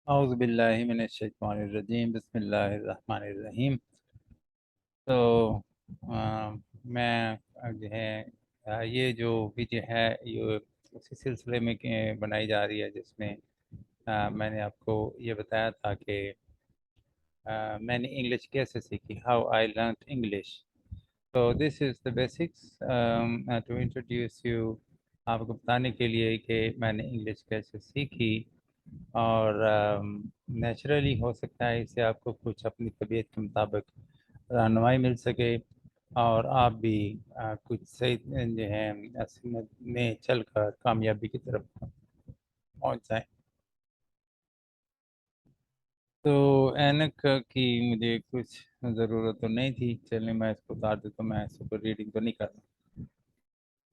اعوذ باللہ من الشیطان الرجیم بسم اللہ الرحمن الرحیم۔ تو میں جو ہے یہ جو ویڈیو ہے یہ اسی سلسلے میں بنائی جا رہی ہے جس میں میں نے آپ کو یہ بتایا تھا کہ میں نے انگلش کیسے سیکھی، ہاؤ آئی لرنڈ انگلش۔ تو this is the basics to introduce you, آپ کو بتانے کے لیے کہ میں نے انگلش کیسے سیکھی، اور نیچرلی ہو سکتا ہے اس سے آپ کو کچھ اپنی طبیعت کے مطابق رہنمائی مل سکے، اور آپ بھی کچھ صحیح جو ہے سمت میں چل کر کامیابی کی طرف پہنچ جائیں۔ تو اینک کی مجھے کچھ ضرورت تو نہیں تھی، چلنے میں اس کو اتار دیتا ہوں، میں سپر ریڈنگ تو نہیں کرتا۔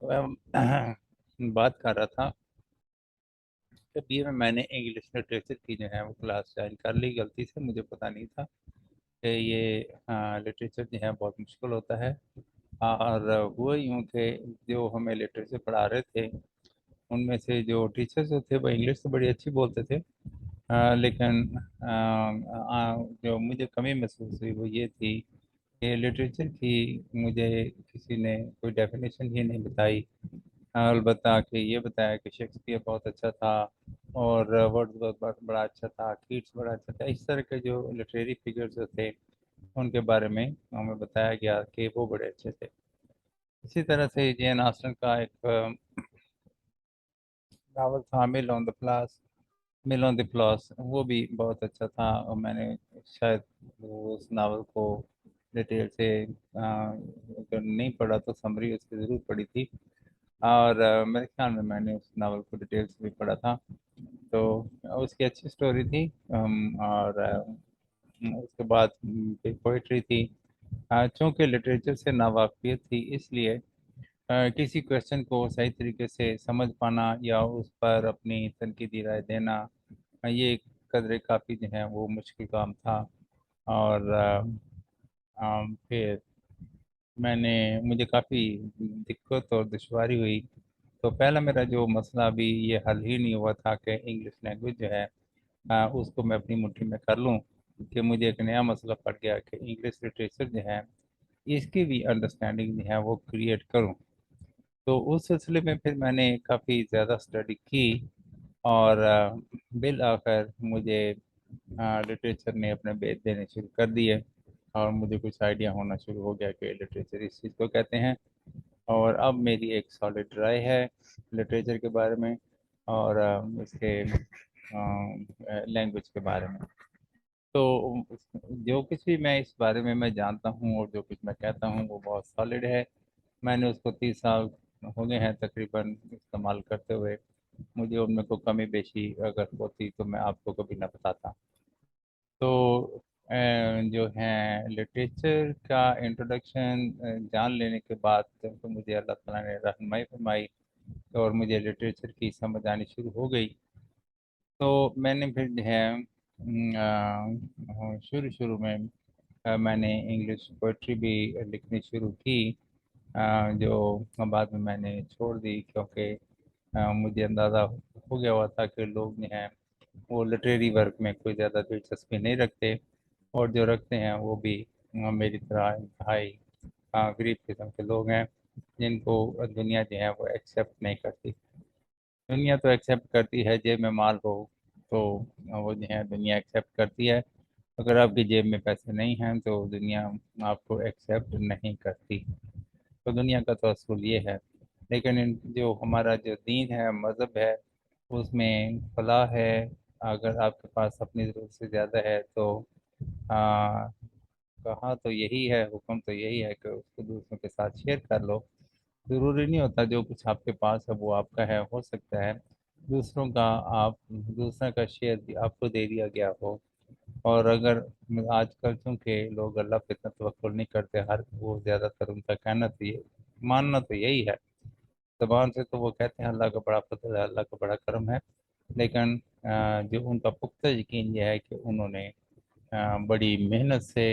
تو بات کر رہا تھا کہ بی اے میں نے انگلش لٹریچر کی جو ہے وہ کلاس جوائن کر لی غلطی سے، مجھے پتہ نہیں تھا کہ یہ لٹریچر جو ہے بہت مشکل ہوتا ہے، اور وہ یوں کہ جو ہمیں لٹریچر پڑھا رہے تھے ان میں سے جو ٹیچرز تھے وہ انگلش تو بڑی اچھی بولتے تھے، لیکن جو مجھے کمی محسوس ہوئی وہ یہ تھی کہ لٹریچر کی مجھے کسی نے کوئی ڈیفینیشن ہی نہیں بتائی، البتہ کہ یہ بتایا کہ شیکسپیئر بہت اچھا تھا، اور ورڈز بڑا اچھا تھا، کیٹس بڑا اچھا تھا، اس طرح کے جو لٹریری فگرز تھے ان کے بارے میں ہمیں بتایا گیا کہ وہ بڑے اچھے تھے۔ اسی طرح سے جین آسٹن کا ایک ناول تھا مل آن دی پلاس، وہ بھی بہت اچھا تھا، اور میں نے شاید اس ناول کو ڈیٹیل سے اگر نہیں پڑھا تو سمری اس کی ضرور پڑھی تھی، اور میرے خیال میں نے اس ناول کو ڈیٹیل سے بھی پڑھا تھا، تو اس کی اچھی سٹوری تھی، اور اس کے بعد پوئٹری تھی۔ چونکہ لٹریچر سے ناواقفیت تھی اس لیے کسی کویشچن کو صحیح طریقے سے سمجھ پانا یا اس پر اپنی تنقیدی رائے دینا، یہ قدر کافی جو ہے وہ مشکل کام تھا، اور پھر مجھے کافی دقت اور دشواری ہوئی۔ تو پہلا میرا جو مسئلہ ابھی یہ حل ہی نہیں ہوا تھا کہ انگلش لینگویج جو ہے اس کو میں اپنی مٹھی میں کر لوں، کہ مجھے ایک نیا مسئلہ پڑ گیا کہ انگلش لٹریچر جو ہے اس کی بھی انڈرسٹینڈنگ جو ہے وہ کریٹ کروں۔ تو اس سلسلے میں پھر میں نے کافی زیادہ اسٹڈی کی، اور بالآخر مجھے لٹریچر نے اپنے بیت دینے شروع کر دیے، اور مجھے کچھ آئیڈیا ہونا شروع ہو گیا کہ لٹریچر اس چیز کو کہتے ہیں، اور اب میری ایک سالڈ رائے ہے لٹریچر کے بارے میں، اور اس کے لینگویج کے بارے میں۔ تو جو کچھ بھی میں اس بارے میں جانتا ہوں اور جو کچھ میں کہتا ہوں وہ بہت سالڈ ہے، میں نے اس کو 30 سال ہو گئے ہیں تقریباً استعمال کرتے ہوئے، مجھے ان میں کوئی کمی بیشی اگر ہوتی تو میں آپ کو کبھی نہ بتاتا۔ تو جو ہیں لٹریچر کا انٹروڈکشن جان لینے کے بعد تو مجھے اللہ تعالیٰ نے رہنمائی فرمائی، اور مجھے لٹریچر کی سمجھ آنی شروع ہو گئی۔ تو میں نے پھر جو ہے شروع میں میں نے انگلش پوئٹری بھی لکھنی شروع کی، جو بعد میں نے چھوڑ دی، کیونکہ مجھے اندازہ ہو گیا ہوا تھا کہ لوگ جو ہیں وہ لٹریری ورک میں کوئی زیادہ دلچسپی نہیں رکھتے، اور جو رکھتے ہیں وہ بھی میری طرح انتہائی غریب قسم کے لوگ ہیں، جن کو دنیا جو ہے وہ ایکسیپٹ نہیں کرتی۔ دنیا تو ایکسیپٹ کرتی ہے، جیب میں مال ہو تو وہ جو ہے دنیا ایکسیپٹ کرتی ہے، اگر آپ کی جیب میں پیسے نہیں ہیں تو دنیا آپ کو ایکسیپٹ نہیں کرتی۔ تو دنیا کا تو اصول یہ ہے، لیکن جو ہمارا جو دین ہے، مذہب ہے، اس میں فلاح ہے، اگر آپ کے پاس اپنی ضرورت سے زیادہ ہے تو کہا تو یہی ہے، حکم تو یہی ہے کہ اس کو دوسروں کے ساتھ شیئر کر لو۔ ضروری نہیں ہوتا جو کچھ آپ کے پاس ہے وہ آپ کا ہے، ہو سکتا ہے دوسروں کا آپ دوسرا کا شیئر بھی آپ کو دے دیا گیا ہو، اور اگر آج کل چونکہ لوگ اللہ پہ اتنا توکل نہیں کرتے، ہر وہ زیادہ تر ان کا کہنا تو یہ ماننا تو یہی ہے، زبان سے تو وہ کہتے ہیں اللہ کا بڑا فضل ہے، اللہ کا بڑا کرم ہے، لیکن جو ان کا پختہ یقین یہ ہے کہ انہوں نے بڑی محنت سے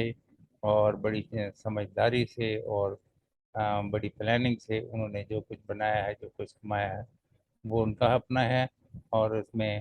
اور بڑی سمجھداری سے اور بڑی پلاننگ سے انہوں نے جو کچھ بنایا ہے، جو کچھ کمایا ہے، وہ ان کا اپنا ہے، اور اس میں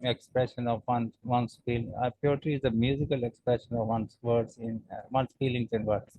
expression of one's feel. Poetry is a musical expression of one's words in one's feelings in words.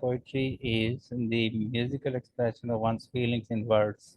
poetry is the musical expression of one's feelings in words.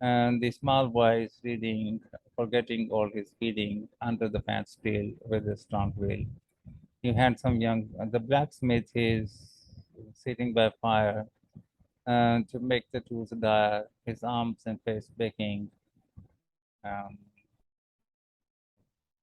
And the small boy is reading, forgetting all his feeding, under the fence tail with a strong will. You handsome young, the blacksmith is sitting by fire to make the tools dire, his arms and face baking. Um,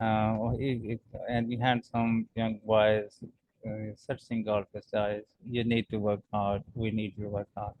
And the handsome young boy is searching out his eyes. You need to work hard. We need to work hard.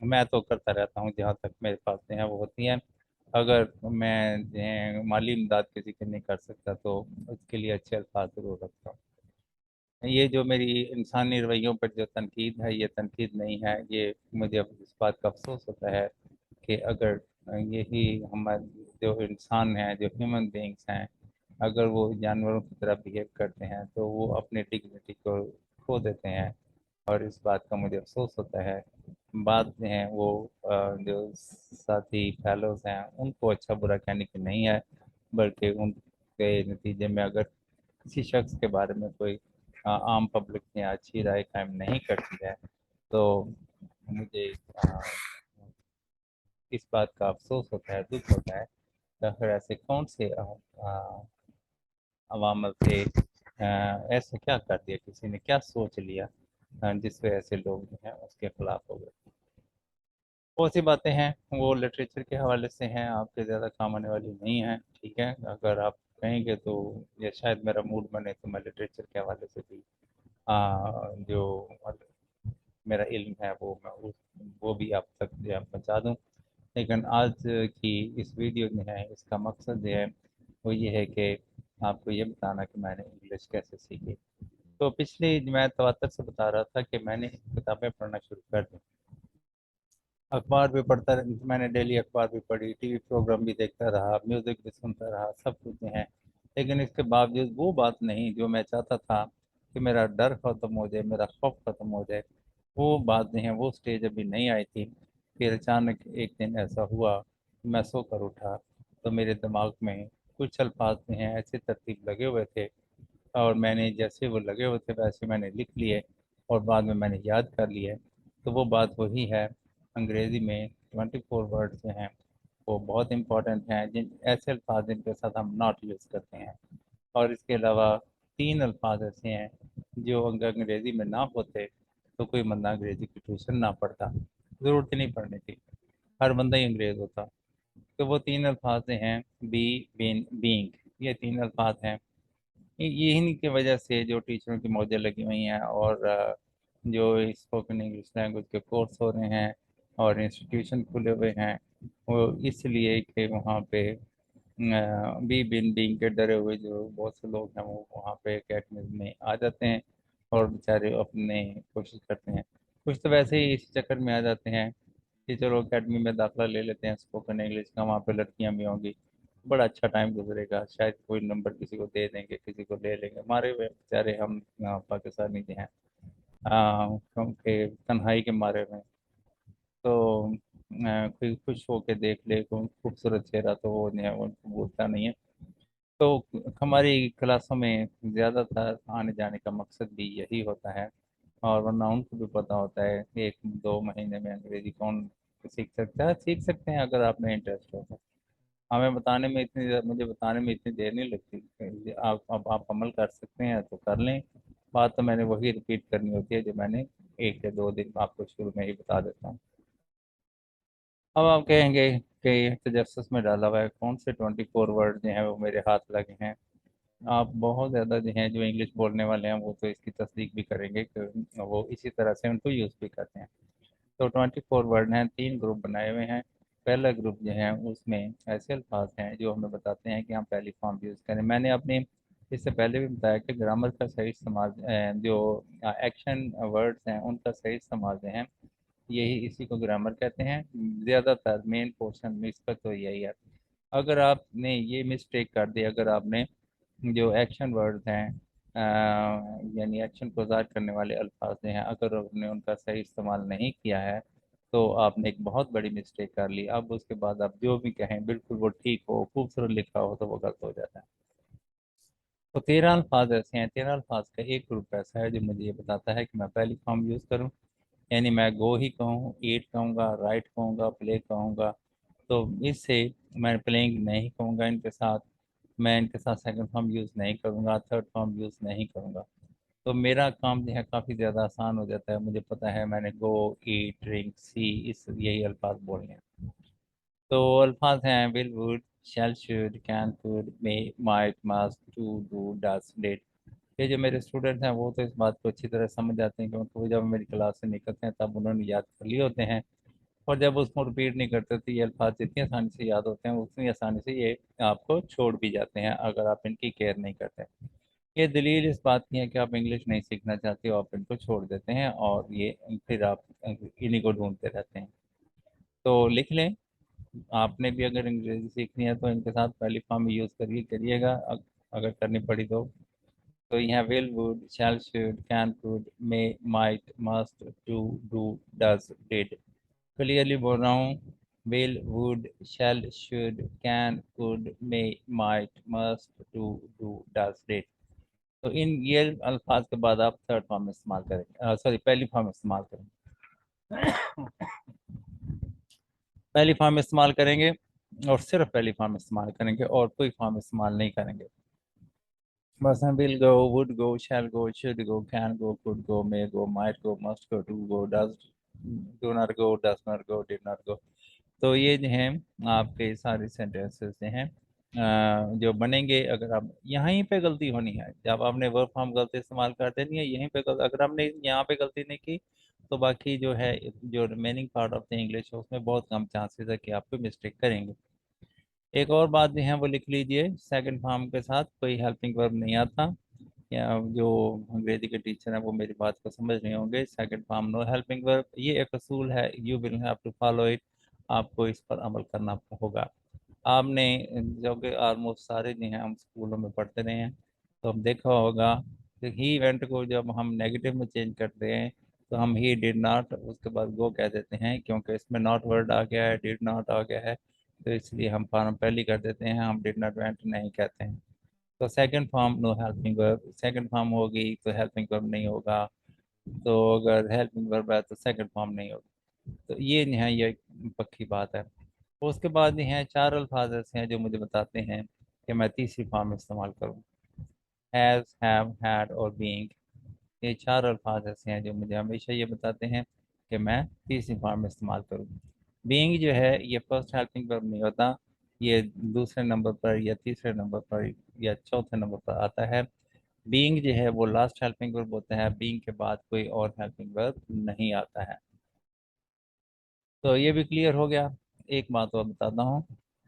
میں تو کرتا رہتا ہوں جہاں تک میرے پاس جو ہے وہ ہوتی ہیں. اگر میں جو ہے مالی امداد کسی کی نہیں کر سکتا تو اس کے لیے اچھے الفاظ ضرور رکھتا ہوں. یہ جو میری انسانی رویوں پر جو تنقید ہے یہ تنقید نہیں ہے. یہ مجھے اس بات کا افسوس ہوتا ہے کہ اگر یہی ہمارے جو انسان ہیں جو ہیومن بینگس ہیں اگر وہ جانوروں کی طرح بہیو کرتے ہیں تو وہ اپنے ڈگنیٹی کو کھو دیتے ہیں. اور اس بات کا مجھے افسوس ہوتا ہے. بات جو ہیں وہ جو ساتھی فیلوز ہیں ان کو اچھا برا کہنے کی نہیں ہے بلکہ ان کے نتیجے میں اگر کسی شخص کے بارے میں کوئی عام پبلک نے اچھی رائے قائم نہیں کرتی ہے تو مجھے اس بات کا افسوس ہوتا ہے، دکھ ہوتا ہے کہ آخر ایسے کون سے عوامل تھے، ایسا کیا کر دیا، کسی نے کیا سوچ لیا جس وجہ سے لوگ جو ہیں اس کے خلاف ہو گئے. بہت سی باتیں ہیں وہ لٹریچر کے حوالے سے ہیں، آپ کے زیادہ کام آنے والی نہیں ہیں. ٹھیک ہے، اگر آپ کہیں گے تو یا شاید میرا موڈ بنے تو میں لٹریچر کے حوالے سے بھی جو میرا علم ہے وہ بھی آپ تک جو ہے پہنچا دوں. لیکن آج کی اس ویڈیو میں ہے اس کا مقصد جو ہے وہ یہ ہے کہ آپ کو یہ بتانا کہ میں نے انگلش کیسے سیکھی. تو پچھلی میں تواتر سے بتا رہا تھا کہ میں نے کتابیں پڑھنا شروع کر دی. اخبار بھی پڑھتا رہا، میں نے ڈیلی اخبار بھی پڑھی، ٹی وی پروگرام بھی دیکھتا رہا، میوزک بھی سنتا رہا، سب کچھ ہیں. لیکن اس کے باوجود وہ بات نہیں جو میں چاہتا تھا کہ میرا ڈر ختم ہو جائے، میرا خوف ختم ہو جائے. وہ بات نہیں ہے، وہ سٹیج ابھی نہیں آئی تھی. پھر اچانک ایک دن ایسا ہوا، میں سو کر اٹھا تو میرے دماغ میں کچھ الفاظ ہیں ایسے ترتیب لگے ہوئے تھے اور میں نے جیسے وہ لگے ہوئے تھے ویسے میں نے لکھ لیے اور بعد میں نے یاد کر لیے. تو وہ بات وہی ہے. انگریزی میں 24 ورڈز جو ہیں وہ بہت امپورٹنٹ ہیں، ایسے الفاظ جن کے ساتھ ہم ناٹ یوز کرتے ہیں. اور اس کے علاوہ 3 الفاظ ایسے ہیں جو اگر انگریزی میں نہ ہوتے تو کوئی بندہ انگریزی کی ٹیوشن نہ پڑھتا، ضرورت ہی نہیں پڑھنے کی، ہر بندہ ہی انگریز ہوتا. تو وہ 3 الفاظ ہیں بی، بین، بینگ. یہ 3 الفاظ ہیں. یہی کی وجہ سے جو ٹیچروں کی موجیں لگی ہوئی ہیں اور جو اسپوکن انگلش لینگویج کے کورس ہو رہے ہیں اور انسٹیٹیوشن کھلے ہوئے ہیں وہ اس لیے کہ وہاں پہ بی بن بینگ کے ڈرے ہوئے جو بہت سے لوگ ہیں وہ وہاں پہ اکیڈمیز میں آ جاتے ہیں اور بیچارے اپنے کوشش کرتے ہیں. کچھ تو ویسے ہی اس چکر میں آ جاتے ہیں کہ چلو اکیڈمی میں داخلہ لے لیتے ہیں اسپوکن انگلش کا، وہاں پہ لڑکیاں بھی ہوں گی، بڑا اچھا ٹائم گزرے گا، شاید کوئی نمبر کسی کو دے دیں گے، کسی کو لے لیں گے. مارے ہوئے بیچارے ہم پاکستانی جو ہیں کیونکہ تنہائی کے مارے ہوئے تو کوئی خوش ہو کے دیکھ لے کوئی خوبصورت چہرہ تو وہ نہیں ہے، وہ بولتا نہیں ہے. تو ہماری کلاسوں میں زیادہ تر آنے جانے کا مقصد بھی یہی ہوتا ہے اور ورنہ ان کو بھی پتہ ہوتا ہے کہ 1-2 مہینے میں انگریزی کون سیکھ سکتا ہے. سیکھ سکتے ہیں اگر آپ میں انٹرسٹ ہوتا ہے. ہمیں بتانے میں مجھے بتانے میں اتنی دیر نہیں لگتی. آپ عمل کر سکتے ہیں تو کر لیں. بات تو میں نے وہی ریپیٹ کرنی ہوتی ہے جو میں نے 1 یا 2 دن آپ کو شروع میں ہی بتا دیتا ہوں. اب آپ کہیں گے کہ یہ تجسس میں ڈالا ہوا ہے، کون سے 24 ورڈ جو ہیں وہ میرے ہاتھ لگے ہیں. آپ بہت زیادہ جو ہیں جو انگلش بولنے والے ہیں وہ تو اس کی تصدیق بھی کریں گے کہ وہ اسی طرح سے ان کو یوز بھی کرتے ہیں. تو 24 ورڈ ہیں، 3 گروپ بنائے ہوئے ہیں. پہلا گروپ جو ہے اس میں ایسے الفاظ ہیں جو ہمیں بتاتے ہیں کہ ہم پہلی فارم یوز کریں. میں نے اپنے اس سے پہلے بھی بتایا کہ گرامر کا صحیح استعمال جو ایکشن ورڈز ہیں ان کا صحیح استعمال جو ہے یہی اسی کو گرامر کہتے ہیں. زیادہ تر مین پورشن میں اس کا تو یہی ہے. اگر آپ نے یہ مسٹیک کر دی، اگر آپ نے جو ایکشن ورڈز ہیں یعنی ایکشن کو ظاہر کرنے والے الفاظ ہیں اگر آپ نے ان کا صحیح استعمال نہیں کیا ہے تو آپ نے ایک بہت بڑی مسٹیک کر لی. اب اس کے بعد آپ جو بھی کہیں بالکل وہ ٹھیک ہو، خوبصورت لکھا ہو تو وہ غلط ہو جاتا ہے. تو 13 الفاظ ایسے ہیں. 13 الفاظ کا ایک گروپ ایسا ہے جو مجھے یہ بتاتا ہے کہ میں پہلی فارم یوز کروں، یعنی میں گو ہی کہوں، ایٹ کہوں گا، رائٹ کہوں گا، پلے کہوں گا. تو اس سے میں پلینگ نہیں کہوں گا ان کے ساتھ، میں ان کے ساتھ سیکنڈ فارم یوز نہیں کروں گا، تھرڈ فارم یوز نہیں کروں گا. تو میرا کام جو ہے کافی زیادہ آسان ہو جاتا ہے. مجھے پتہ ہے میں نے گو، ایٹ، ڈرنک، سی یہی الفاظ بولنے ہیں. تو الفاظ ہیں will, would, shall, should, can, could, may, might, must, to, do, does, did. یہ جو میرے اسٹوڈنٹس ہیں وہ تو اس بات کو اچھی طرح سمجھ جاتے ہیں کیونکہ وہ جب میری کلاس سے نکلتے ہیں تب انہوں نے یاد کر لیے ہوتے ہیں اور جب اس کو رپیٹ نہیں کرتے تو یہ الفاظ اتنی آسانی سے یاد ہوتے ہیں، اتنی آسانی سے یہ آپ کو چھوڑ بھی جاتے ہیں اگر آپ ان کی کیئر نہیں کرتے۔ یہ دلیل اس بات کی ہے کہ آپ انگلش نہیں سیکھنا چاہتے ہو، آپ ان کو چھوڑ دیتے ہیں اور یہ پھر آپ انہیں کو ڈھونڈتے رہتے ہیں۔ تو لکھ لیں، آپ نے بھی اگر انگریزی سیکھنی ہے تو ان کے ساتھ پہلی فارم یوز کریے گا، اگر کرنی پڑی تو یہاں will would shall should can could may might must to do does did. Clearly بول رہا ہوں، will would shall should can could may might must to do does did. تو ان یہ الفاظ کے بعد آپ تھرڈ فارم استعمال کریں، سوری پہلی فارم استعمال کریں، پہلی فارم استعمال کریں گے اور صرف پہلی فارم استعمال کریں گے اور کوئی فارم استعمال نہیں کریں گے۔ مثلا will go, would go, shall go, should go, can go, could go, may go, might go, must go, do does, do not go, does not go, did not go۔ تو یہ جو ہیں آپ کے سارے سینٹینسز جو ہیں جو بنیں گے، اگر آپ یہیں پہ غلطی ہونی ہے، جب آپ نے ورب فارم غلطی استعمال کر دینی ہے یہیں پہ اگر آپ نے یہاں پہ غلطی نہیں کی تو باقی جو ہے جو remaining part of the English ہے اس میں بہت کم چانسز ہے کہ آپ کو مسٹیک کریں گے۔ ایک اور بات جو ہے وہ لکھ لیجئے، سیکنڈ فارم کے ساتھ کوئی ہیلپنگ ورب نہیں آتا، یا جو انگریزی کے ٹیچر ہیں وہ میری بات کو سمجھ نہیں ہوں گے، سیکنڈ فارم نو ہیلپنگ ورب، یہ ایک اصول ہے، you will have to follow it, آپ کو اس پر عمل کرنا ہوگا۔ آپ نے جو کہ آلموسٹ سارے جو ہیں ہم اسکولوں میں پڑھتے رہے ہیں تو ہم دیکھا ہوگا کہ ہی ایونٹ کو جب ہم نیگیٹو میں چینج کرتے ہیں تو ہم ہی ڈیڈ ناٹ اس کے بعد گو کہہ دیتے ہیں، کیونکہ اس میں ناٹ ورڈ آ گیا ہے، ڈیڈ ناٹ آ گیا ہے، تو اس لیے ہم فارم پہلی کر دیتے ہیں، ہم ڈیڈ ناٹ وینٹ نہیں کہتے ہیں۔ تو سیکنڈ فارم نو ہیلپنگ ورب، سیکنڈ فارم ہوگی تو ہیلپنگ ورب نہیں ہوگا، تو اگر ہیلپنگ ورب ہے تو سیکنڈ فارم نہیں ہوگا، تو یہ جو ہے یہ پکی بات ہے۔ اس کے بعد یہ ہیں چار الفاظ ایسے ہیں جو مجھے بتاتے ہیں کہ میں تیسری فارم استعمال کروں، ہیز، ہیو، ہیڈ اور بینگ۔ یہ چار الفاظ ایسے ہیں جو مجھے ہمیشہ یہ بتاتے ہیں کہ میں تیسری فارم استعمال کروں۔ بینگ جو ہے یہ فرسٹ ہیلپنگ ورب نہیں ہوتا، یہ دوسرے نمبر پر یا تیسرے نمبر پر یا چوتھے نمبر پر آتا ہے۔ بینگ جو ہے وہ لاسٹ ہیلپنگ ورب ہوتا ہے، بینگ کے بعد کوئی اور ہیلپنگ ورب نہیں آتا ہے۔ تو یہ بھی کلیئر ہو گیا۔ ایک بات اور بتاتا ہوں،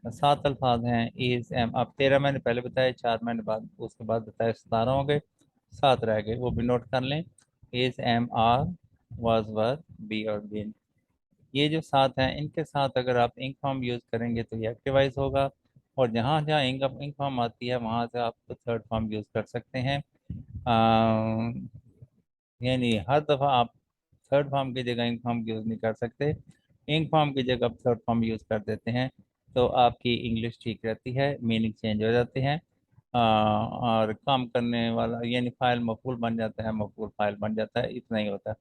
7 الفاظ ہیں، از، ایم، اب 13 میں نے پہلے بتایا، 4 میں نے بعد اس کے بعد بتایا، 17 ہو گئے، 7 رہ گئے، وہ بھی نوٹ کر لیں، is, am, are, was, were, be اور بین۔ یہ جو 7 ہیں ان کے ساتھ اگر آپ انک فارم یوز کریں گے تو یہ ایکٹیوائز ہوگا، اور جہاں جہاں انک فارم آتی ہے وہاں سے آپ تھرڈ فارم یوز کر سکتے ہیں، یعنی ہر دفعہ آپ تھرڈ فارم کی جگہ انک فارم یوز نہیں کر سکتے، انک فارم کی جگہ آپ تھرڈ فارم یوز کر دیتے ہیں تو آپ کی انگلش ٹھیک رہتی ہے، میننگ چینج ہو جاتے ہیں، اور کام کرنے والا یعنی فائل مفعول بن جاتا ہے، مفعول فائل بن جاتا ہے، اتنا ہی ہوتا ہے۔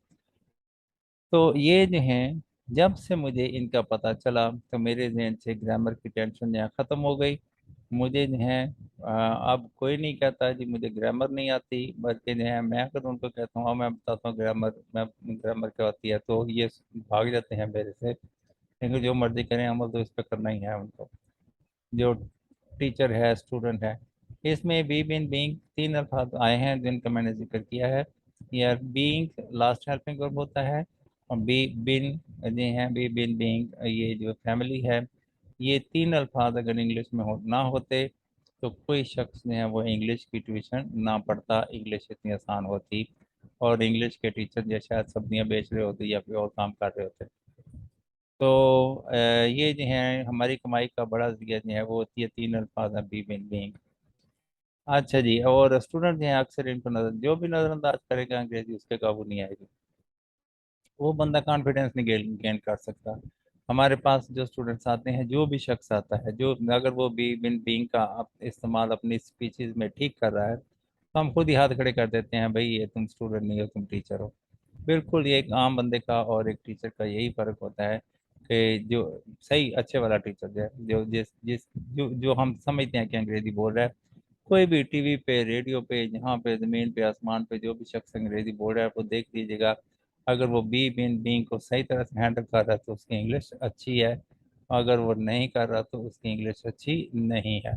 تو یہ جو ہیں جب سے مجھے ان کا پتہ چلا تو میرے ذہن سے گرامر کی ٹینشن یہاں ختم ہو گئی، مجھے جو ہے اب کوئی نہیں کہتا جی مجھے گرامر نہیں آتی، بلکہ جو ہے میں اگر ان کو کہتا ہوں میں بتاتا ہوں گرامر کیا ہوتی ہے تو یہ بھاگ جاتے ہیں میرے سے، کیونکہ جو مرضی کریں عمل تو اس پہ کرنا ہی ہے ان کو، جو ٹیچر ہے اسٹوڈنٹ ہے۔ اس میں بی بین بینگ 3 الفاظ آئے ہیں جن کا میں نے ذکر کیا ہے، یا بینگ لاسٹ ہیلپنگ ورب ہوتا ہے، اور بی بن جو ہیں بی بن بینگ یہ جو فیملی ہے، یہ 3 الفاظ اگر انگلش میں نہ ہوتے تو کوئی شخص جو ہے وہ انگلش کی ٹیوشن نہ پڑھتا، انگلش اتنی آسان ہوتی، اور انگلش کے ٹیچر جو شاید سبزیاں بیچ رہے ہوتے یا پھر اور کام کر رہے ہوتے۔ تو یہ جو ہے ہماری کمائی کا بڑا ذریعہ جو ہے وہ ہوتی ہے 3 الفاظ ہیں، بی بین بینگ۔ اچھا جی، اور اسٹوڈنٹ جو ہیں اکثر ان کو جو بھی نظر انداز کرے گا انگریزی اس کے قابو نہیں آئے گی، وہ بندہ کانفیڈینس نہیں گین کر سکتا۔ ہمارے پاس جو اسٹوڈنٹس آتے ہیں، جو بھی شخص آتا ہے جو اگر وہ بی بن بینگ کا استعمال اپنی اسپیچز میں ٹھیک کر رہا ہے تو ہم خود ہی ہاتھ کھڑے کر دیتے ہیں، بھائی یہ تم اسٹوڈنٹ نہیں ہو، تم ٹیچر ہو۔ بالکل یہ ایک عام بندے کا اور ایک ٹیچر کا یہی فرق ہوتا ہے کہ جو صحیح اچھے والا ٹیچر جو ہے جو ہم سمجھتے ہیں کہ انگریزی بول رہا ہے، کوئی بھی ٹی وی پہ، ریڈیو پہ، جہاں پہ زمین پہ، آسمان پہ جو بھی شخص انگریزی بول رہا ہے وہ دیکھ لیجیے گا، اگر وہ بی بین بینگ کو صحیح طرح سے ہینڈل کر رہا ہے تو اس کی انگلش اچھی ہے، اگر وہ نہیں کر رہا تو اس کی انگلش اچھی نہیں ہے۔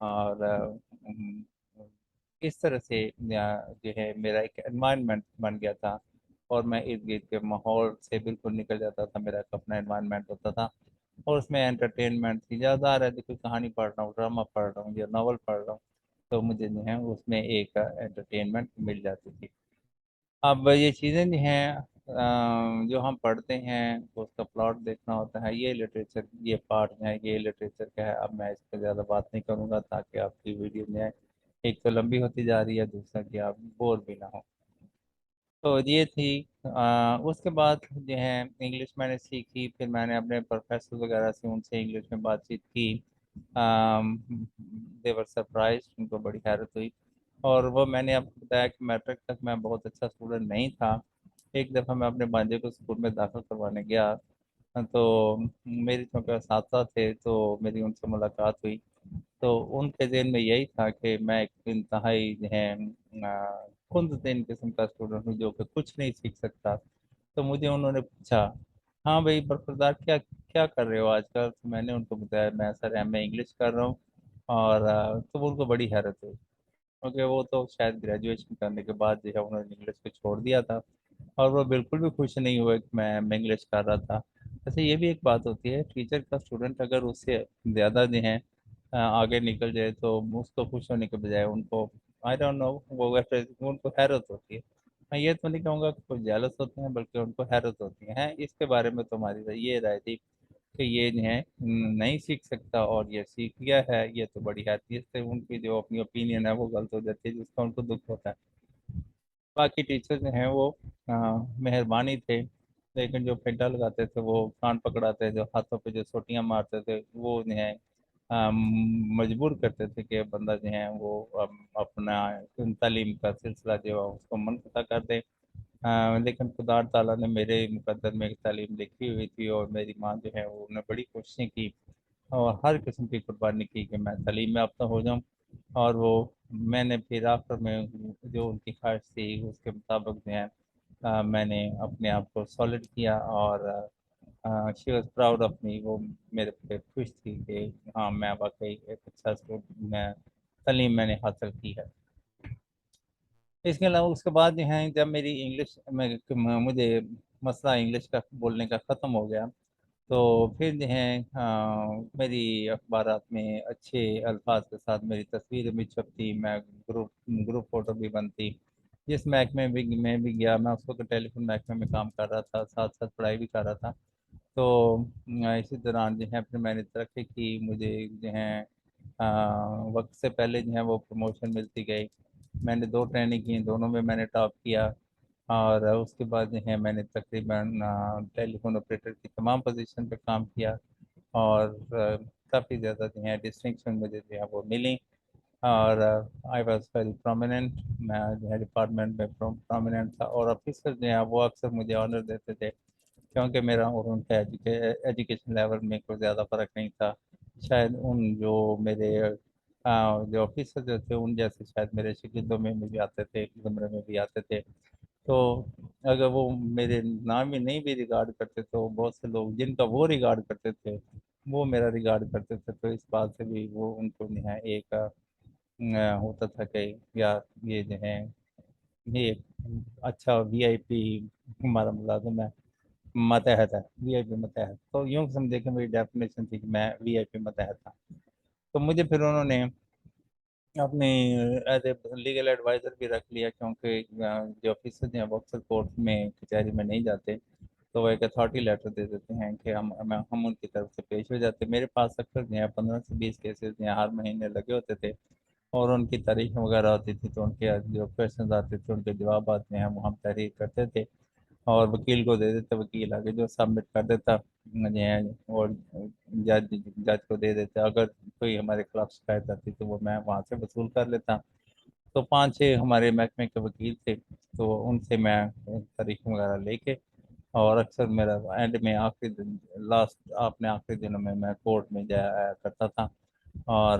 اور اس طرح سے جو ہے میرا ایک انوائرمنٹ بن گیا تھا، اور میں ارد گرد کے ماحول سے بالکل نکل جاتا تھا، میرا ایک اپنا انوائرمنٹ ہوتا تھا، اور اس میں انٹرٹینمنٹ تھی زیادہ آ رہا ہے، کوئی کہانی پڑھ رہا ہوں، ڈرامہ پڑھ رہا ہوں یا ناول پڑھ رہا ہوں، تو مجھے جو ہے اس میں ایک انٹرٹینمنٹ مل جاتی تھی۔ اب یہ چیزیں جو ہیں جو ہم پڑھتے ہیں تو اس کا پلاٹ دیکھنا ہوتا ہے، یہ لٹریچر یہ پارٹ ہے، یہ لٹریچر کا ہے۔ اب میں اس پہ زیادہ بات نہیں کروں گا تاکہ آپ کی ویڈیو جو ہے ایک تو لمبی ہوتی جا رہی ہے، دوسرا کہ آپ بور بھی نہ ہو۔ تو یہ تھی اس کے بعد جو ہے انگلش میں نے سیکھی، پھر میں نے اپنے پروفیسر وغیرہ سے ان سے انگلش میں بات چیت کی، دیور سرپرائز، ان کو بڑی حیرت ہوئی، اور وہ میں نے آپ کو بتایا کہ میٹرک تک میں بہت اچھا اسٹوڈنٹ نہیں تھا۔ ایک دفعہ میں اپنے بانجے کو اسکول میں داخل کروانے گیا، تو میری چونکہ اساتذہ تھے تو میری ان سے ملاقات ہوئی، تو ان کے ذہن میں یہی تھا کہ میں ایک انتہائی جو ہے کند دین قسم کا اسٹوڈنٹ ہوں جو کہ کچھ نہیں سیکھ سکتا۔ تو مجھے انہوں نے پوچھا، ہاں بھائی برخوردار کیا کیا کر رہے ہو آج کل؟ تو میں نے ان کو بتایا میں سر ایم اے انگلش کر رہا ہوں، اور تو ان کو بڑی حیرت ہوئی، کیونکہ وہ تو شاید گریجویشن کرنے کے بعد جو ہے انہوں نے انگلش کو چھوڑ دیا تھا، اور وہ بالکل بھی خوش نہیں ہوئے کہ میں انگلش کر رہا تھا۔ ویسے یہ بھی ایک بات ہوتی ہے، ٹیچر کا اسٹوڈنٹ اگر اس سے زیادہ جو ہیں آگے نکل جائے تو اس کو خوش ہونے کے بجائے ان کو آئی ڈونٹ نو وہ ویسے ان کو حیرت ہوتی ہے۔ میں یہ تو نہیں کہوں گا کہ کوئی جیلس ہوتے ہیں، بلکہ ان کو حیرت ہوتی ہے۔ اس کے بارے میں تو ہماری یہ رائے تھی کہ یہ جو ہے نہیں سیکھ سکتا، اور یہ سیکھ گیا ہے یہ تو بڑی حیثیت سے ان کی جو اپنی اوپینین ہے وہ غلط ہو جاتی ہے، جس کا ان کو دکھ ہوتا ہے۔ باقی ٹیچر جو ہیں وہ مہربانی تھے، لیکن جو پھڈا لگاتے تھے وہ کان پکڑاتے، جو ہاتھوں پہ جو سوٹیاں مارتے تھے وہ جو ہیں مجبور کرتے تھے کہ بندہ جو ہے وہ اپنا تعلیم کا سلسلہ جو ہے اس کو منقطع کر دے۔ لیکن خدا تعالیٰ نے میرے مقدر میں ایک تعلیم لکھی ہوئی تھی، اور میری ماں جو ہے وہ نے بڑی کوششیں کی اور ہر قسم کی قربانی کی کہ میں تعلیم یافتہ ہو جاؤں، اور وہ میں نے پھر آخر میں جو ان کی خواہش تھی اس کے مطابق جو ہے میں نے اپنے آپ کو سالڈ کیا، اور she was proud of me, وہ میرے پہ خوش تھی کہ ہاں میں واقعی ایک اچھا میں تعلیم میں نے حاصل کی ہے۔ اس کے علاوہ اس کے بعد جو ہیں جب میری انگلش میں مجھے مسئلہ انگلش کا بولنے کا ختم ہو گیا، تو پھر جو ہے میری اخبارات میں اچھے الفاظ کے ساتھ میری تصویر بھی چھپتی، میں گروپ فوٹو بھی بنتی، جس محکمے میں بھی گیا، میں اس وقت ٹیلی فون محکمے میں کام کر رہا تھا، ساتھ ساتھ پڑھائی بھی کر رہا تھا۔ تو اسی دوران جو ہے پھر میں نے ترقی کی، مجھے جو ہے وقت سے پہلے جو ہے وہ پروموشن ملتی گئی، میں نے 2 ٹریننگ کی، دونوں میں نے ٹاپ کیا، اور اس کے بعد جو ہے میں نے تقریباً ٹیلی فون آپریٹر کی تمام پوزیشن پہ کام کیا، اور کافی زیادہ جو ہے ڈسٹنکشن مجھے جو ہے وہ ملی، اور آئی واز ویری پرومیننٹ، میں جو ہے ڈپارٹمنٹ میں پرومیننٹ تھا، اور آفیسر جو ہیں وہ اکثر مجھے آنر دیتے تھے، کیونکہ میرا اور ان کا ایجوکیشن لیول میں کوئی زیادہ فرق نہیں تھا۔ شاید ان جو میرے جو آفیسر جو تھے ان جیسے شاید میرے شاگردوں میں بھی آتے تھے، زمرے میں بھی آتے تھے، تو اگر وہ میرے نام ہی نہیں بھی ریگارڈ کرتے تو بہت سے لوگ جن کا وہ ریگارڈ کرتے تھے وہ میرا ریگارڈ کرتے تھے، تو اس بات سے بھی وہ ان کو جو ہے ایک ہوتا تھا کہ یا یہ جو ہے یہ اچھا وی آئی پی ہمارا ملازم ہے، ماتحت ہے، وی آئی پی ماتحت، تو یوں سمجھے کہ میری ڈیفینیشن تھی کہ میں وی آئی پی ماتحت تھا۔ تو مجھے پھر انہوں نے اپنی ایز اے لیگل ایڈوائزر بھی رکھ لیا، کیونکہ جو آفیسر ہیں وہ اکثر کورٹ میں کچہری میں نہیں جاتے، تو وہ ایک اتھارٹی لیٹر دے دیتے ہیں کہ ہم ان کی طرف سے پیش ہو جاتے۔ میرے پاس اکثر جو ہے 15 سے 20 کیسز جو ہیں ہر مہینے لگے ہوتے تھے، اور ان کی تاریخ وغیرہ ہوتی تھی تو ان کے جو کویشچنز آتے تھے ان کے جوابات جو ہیں وہ ہم تحریر کرتے تھے، اور وکیل کو دے دیتے، وکیل آگے جو سبمٹ کر دیتا جو ہے، اور جج کو دے دیتے، اگر کوئی ہمارے خلاف شکایت آتی تو وہ میں وہاں سے وصول کر لیتا۔ تو 5-6 ہمارے محکمے کے وکیل تھے، تو ان سے میں تاریخ وغیرہ لے کے، اور اکثر میرا اینڈ میں آخری دن لاسٹ اپنے آخری دنوں میں کورٹ میں جایا کرتا تھا۔ اور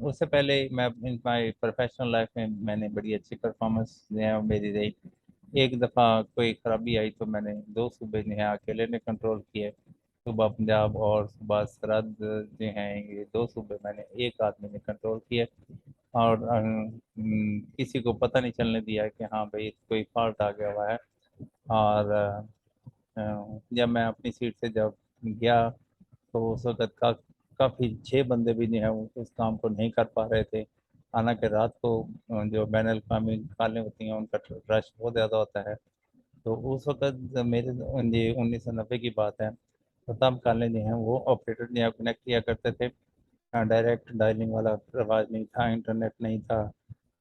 اس سے پہلے میں مائی پروفیشنل لائف میں نے بڑی اچھی پرفارمنس جو ہے وہ میری رہی۔ ایک دفعہ کوئی خرابی آئی تو میں نے 2 صوبے جو ہیں اکیلے نے کنٹرول کیے، صوبہ پنجاب اور صوبہ سرحد جو ہیں یہ دو صوبے میں نے ایک آدمی نے کنٹرول کیے، اور کسی کو پتہ نہیں چلنے دیا کہ ہاں بھائی کوئی فالٹ آ گیا ہوا ہے۔ اور جب میں اپنی سیٹ سے جب گیا تو اس وقت کافی 6 بندے بھی جو ہیں وہ اس کام کو نہیں کر پا رہے تھے، حالانکہ رات کو جو بین الاقوامی کالیں ہوتی ہیں ان کا رش بہت زیادہ ہوتا ہے۔ تو اس وقت میرے یہ 1990 کی بات ہے، تو تب کالیں جو ہیں وہ آپریٹر جو ہے کنیکٹ کیا کرتے تھے، ڈائریکٹ ڈائلنگ والا رواج نہیں تھا، انٹرنیٹ نہیں تھا،